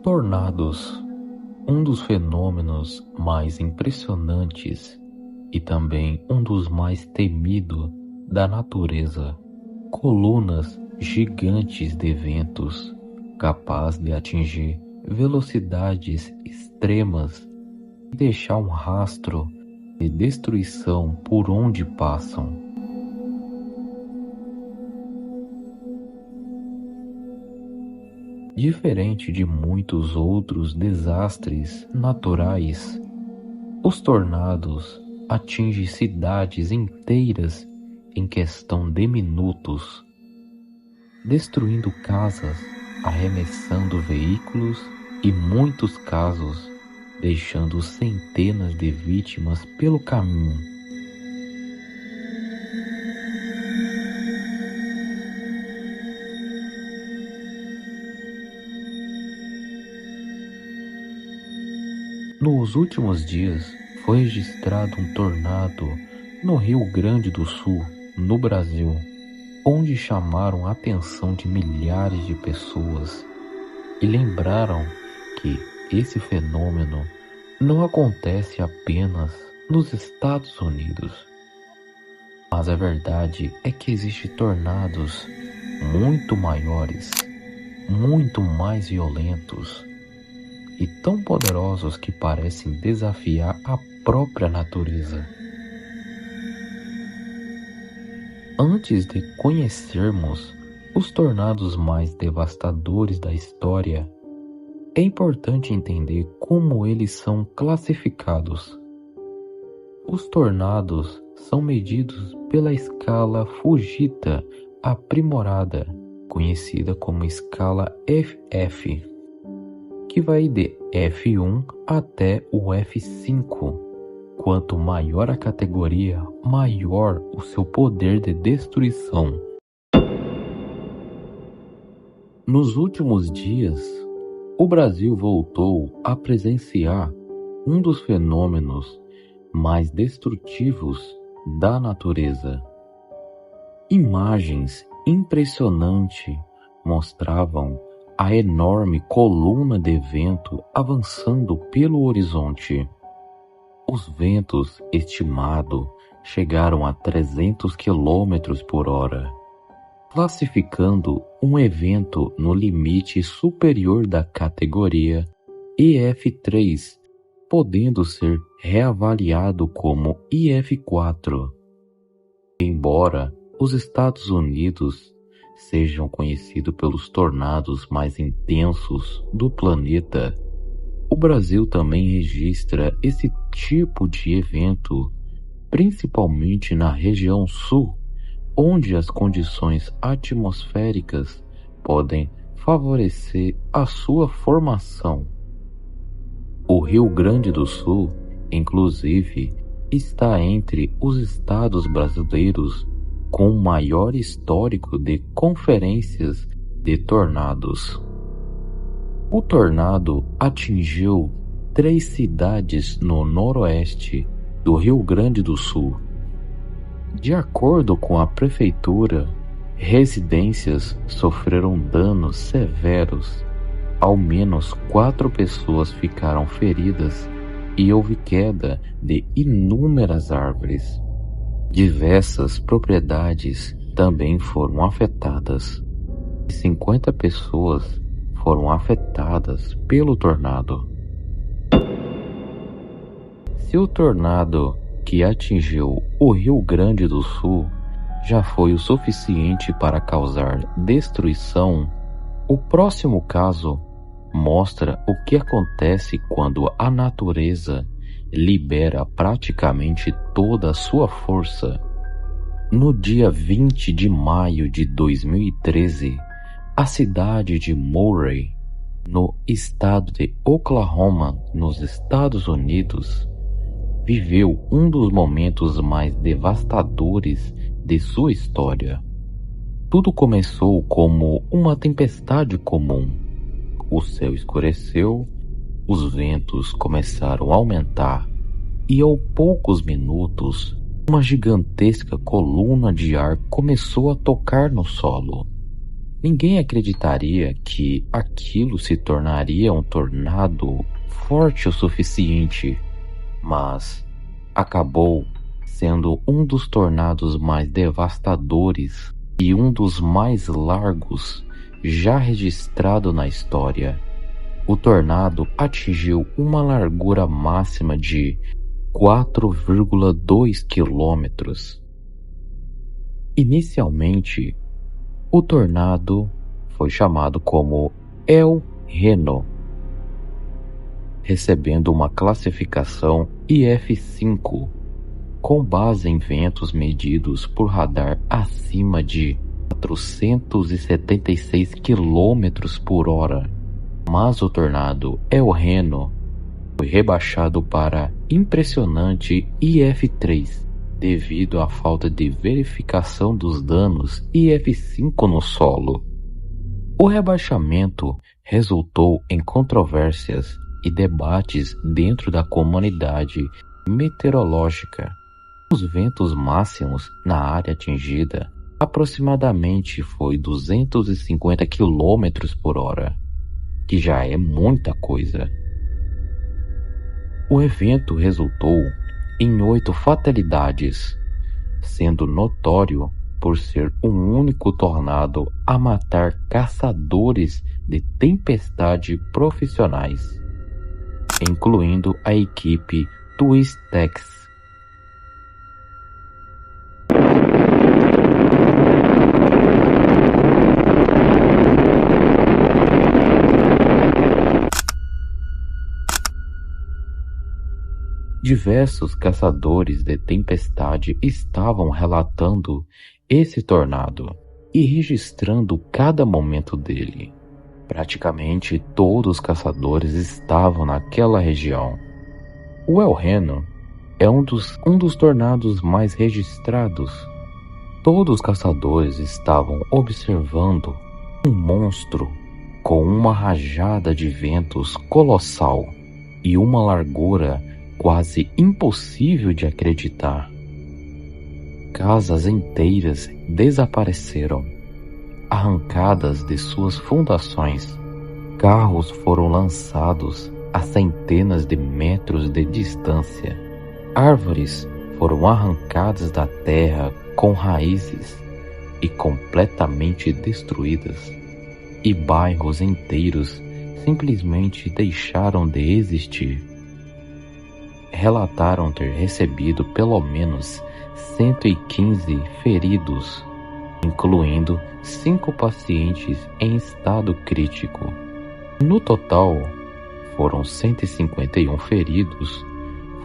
Tornados, um dos fenômenos mais impressionantes e também um dos mais temidos da natureza. Colunas gigantes de ventos, capazes de atingir velocidades extremas e deixar um rastro de destruição por onde passam. Diferente de muitos outros desastres naturais, os tornados atingem cidades inteiras em questão de minutos, destruindo casas, arremessando veículos e, em muitos casos, deixando centenas de vítimas pelo caminho. Nos últimos dias, foi registrado um tornado no Rio Grande do Sul, no Brasil, onde chamaram a atenção de milhares de pessoas e lembraram que esse fenômeno não acontece apenas nos Estados Unidos. Mas a verdade é que existem tornados muito maiores, muito mais violentos e tão poderosos que parecem desafiar a própria natureza. Antes de conhecermos os tornados mais devastadores da história, é importante entender como eles são classificados. Os tornados são medidos pela escala Fujita aprimorada, conhecida como escala FF, que vai de F1 até o F5. Quanto maior a categoria, maior o seu poder de destruição. Nos últimos dias, o Brasil voltou a presenciar um dos fenômenos mais destrutivos da natureza. Imagens impressionantes mostravam a enorme coluna de vento avançando pelo horizonte. Os ventos estimados chegaram a 300 km por hora, classificando um evento no limite superior da categoria EF3, podendo ser reavaliado como IF4. Embora os Estados Unidos sejam conhecidos pelos tornados mais intensos do planeta, o Brasil também registra esse tipo de evento, principalmente na região sul, onde as condições atmosféricas podem favorecer a sua formação. O Rio Grande do Sul, inclusive, está entre os estados brasileiros com maior histórico de conferências de tornados. O tornado atingiu 3 cidades no noroeste do Rio Grande do Sul. De acordo com a prefeitura, residências sofreram danos severos. Ao menos 4 pessoas ficaram feridas e houve queda de inúmeras árvores. Diversas propriedades também foram afetadas. 50 pessoas foram afetadas pelo tornado. Se o tornado que atingiu o Rio Grande do Sul já foi o suficiente para causar destruição, o próximo caso mostra o que acontece quando a natureza libera praticamente toda a sua força. No dia 20 de maio de 2013, a cidade de Murray, no estado de Oklahoma, nos Estados Unidos, viveu um dos momentos mais devastadores de sua história. Tudo começou como uma tempestade comum. O céu escureceu, os ventos começaram a aumentar e, aos poucos minutos, uma gigantesca coluna de ar começou a tocar no solo. Ninguém acreditaria que aquilo se tornaria um tornado forte o suficiente, mas acabou sendo um dos tornados mais devastadores e um dos mais largos já registrado na história. O tornado atingiu uma largura máxima de 4,2 quilômetros. Inicialmente, o tornado foi chamado como El Reno, recebendo uma classificação IF5, com base em ventos medidos por radar acima de 476 quilômetros por hora. Mas o tornado El Reno foi rebaixado para impressionante IF3 devido à falta de verificação dos danos IF5 no solo. O rebaixamento resultou em controvérsias e debates dentro da comunidade meteorológica. Os ventos máximos na área atingida aproximadamente foi 250 km por hora, que já é muita coisa. O evento resultou em 8 fatalidades, sendo notório por ser um único tornado a matar caçadores de tempestade profissionais, incluindo a equipe Twistex. Diversos caçadores de tempestade estavam relatando esse tornado e registrando cada momento dele. Praticamente todos os caçadores estavam naquela região. O El Reno é um dos tornados mais registrados. Todos os caçadores estavam observando um monstro com uma rajada de ventos colossal e uma largura quase impossível de acreditar. Casas inteiras desapareceram, arrancadas de suas fundações. Carros foram lançados a centenas de metros de distância. Árvores foram arrancadas da terra com raízes e completamente destruídas. E bairros inteiros simplesmente deixaram de existir. Relataram ter recebido pelo menos 115 feridos, incluindo 5 pacientes em estado crítico. No total, foram 151 feridos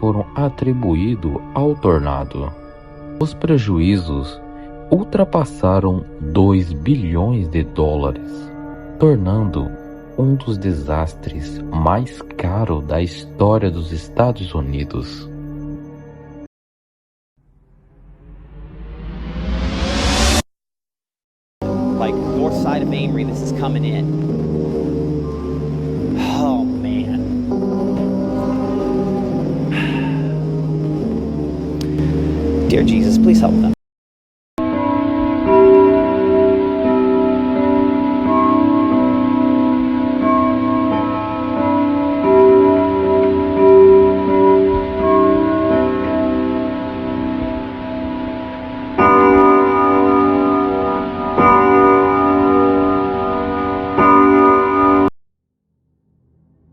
foram atribuídos ao tornado. Os prejuízos ultrapassaram 2 bilhões de dólares, tornando um dos desastres mais caros da história dos Estados Unidos. Like north side of Amory, this is coming in. Oh man. Dear Jesus, please help them.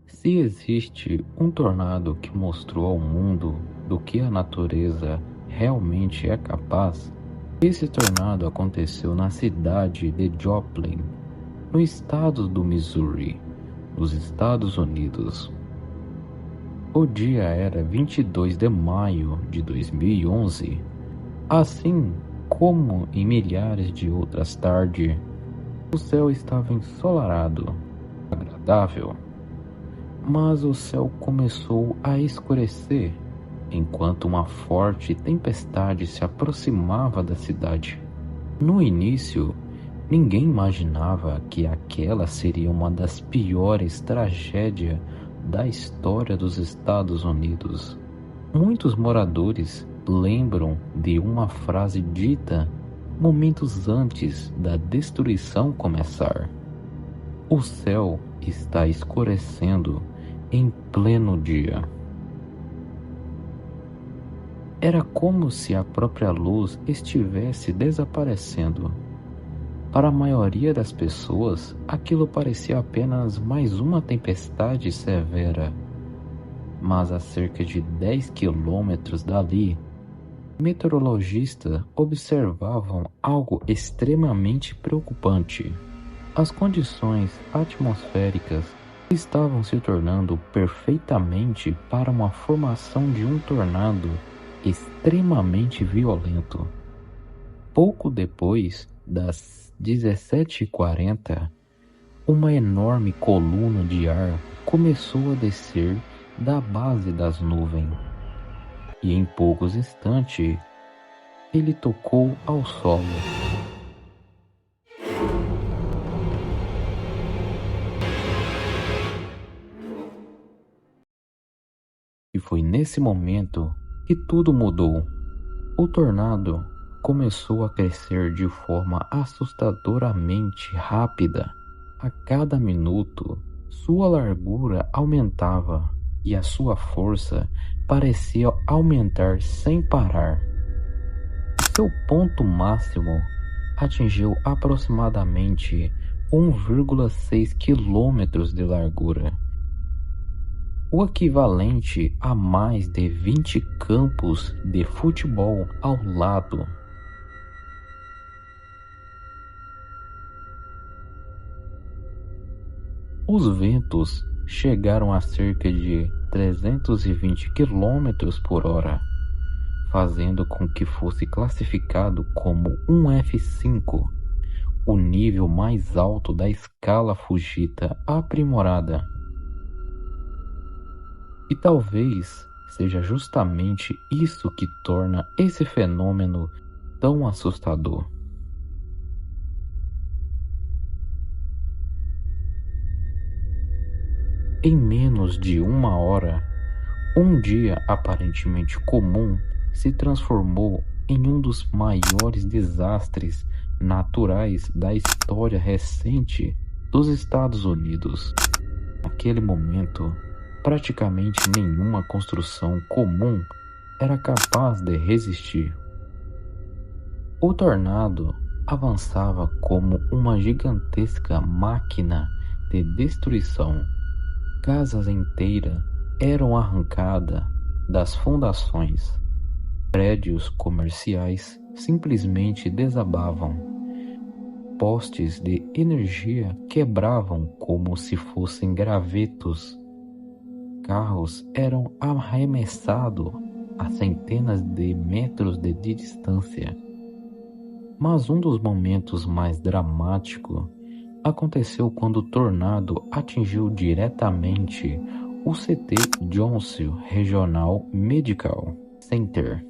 Se existe um tornado que mostrou ao mundo do que a natureza realmente é capaz, esse tornado aconteceu na cidade de Joplin, no estado do Missouri, nos Estados Unidos. O dia era 22 de maio de 2011, assim como em milhares de outras tardes, o céu estava ensolarado, agradável. Mas o céu começou a escurecer enquanto uma forte tempestade se aproximava da cidade. No início, ninguém imaginava que aquela seria uma das piores tragédias da história dos Estados Unidos. Muitos moradores lembram de uma frase dita momentos antes da destruição começar. O céu está escurecendo em pleno dia. Era como se a própria luz estivesse desaparecendo. Para a maioria das pessoas, aquilo parecia apenas mais uma tempestade severa. Mas a cerca de 10 quilômetros dali, meteorologistas observavam algo extremamente preocupante. As condições atmosféricas estavam se tornando perfeitamente para uma formação de um tornado extremamente violento. Pouco depois das 17h40, uma enorme coluna de ar começou a descer da base das nuvens, e em poucos instantes ele tocou ao solo. E foi nesse momento que tudo mudou. O tornado começou a crescer de forma assustadoramente rápida. A cada minuto, sua largura aumentava e a sua força parecia aumentar sem parar. Seu ponto máximo atingiu aproximadamente 1,6 quilômetros de largura, o equivalente a mais de 20 campos de futebol ao lado. Os ventos chegaram a cerca de 320 km por hora, fazendo com que fosse classificado como um F5, o nível mais alto da escala Fujita aprimorada. E talvez seja justamente isso que torna esse fenômeno tão assustador. Em menos de uma hora, um dia aparentemente comum se transformou em um dos maiores desastres naturais da história recente dos Estados Unidos. Naquele momento, praticamente nenhuma construção comum era capaz de resistir. O tornado avançava como uma gigantesca máquina de destruição. Casas inteiras eram arrancadas das fundações. Prédios comerciais simplesmente desabavam. Postes de energia quebravam como se fossem gravetos. Carros eram arremessados a centenas de metros de distância. Mas um dos momentos mais dramáticos aconteceu quando o tornado atingiu diretamente o CT Johnson Regional Medical Center,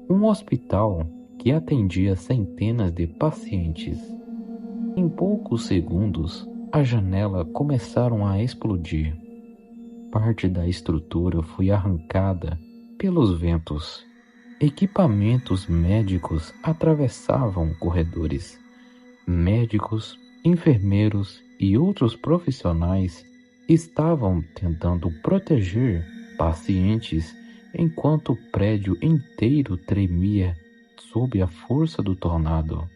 um hospital que atendia centenas de pacientes. Em poucos segundos, as janelas começaram a explodir. Parte da estrutura foi arrancada pelos ventos. Equipamentos médicos atravessavam corredores. Médicos, enfermeiros e outros profissionais estavam tentando proteger pacientes enquanto o prédio inteiro tremia sob a força do tornado.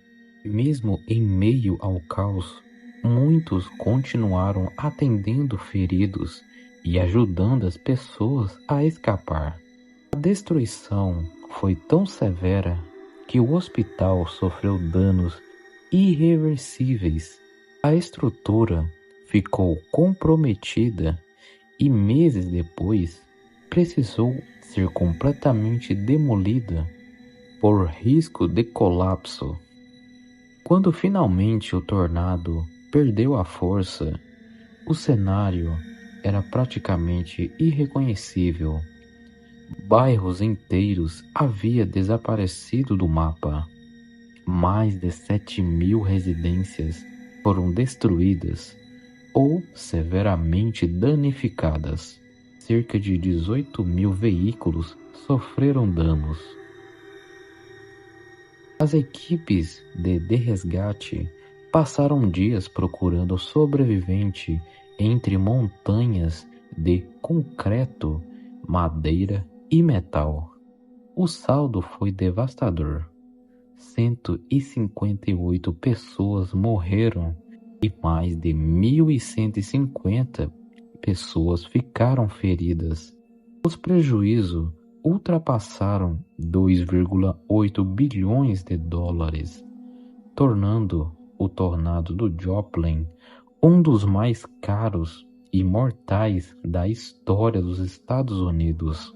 Mesmo em meio ao caos, muitos continuaram atendendo feridos e ajudando as pessoas a escapar. A destruição foi tão severa que o hospital sofreu danos irreversíveis. A estrutura ficou comprometida e meses depois precisou ser completamente demolida por risco de colapso. Quando finalmente o tornado perdeu a força, o cenário era praticamente irreconhecível. Bairros inteiros haviam desaparecido do mapa. Mais de 7.000 residências foram destruídas ou severamente danificadas. Cerca de 18.000 veículos sofreram danos. As equipes de resgate passaram dias procurando o sobrevivente entre montanhas de concreto, madeira e metal. O saldo foi devastador. 158 pessoas morreram e mais de 1.150 pessoas ficaram feridas. Os prejuízos ultrapassaram 2,8 bilhões de dólares, tornando o tornado do Joplin um dos mais caros e mortais da história dos Estados Unidos.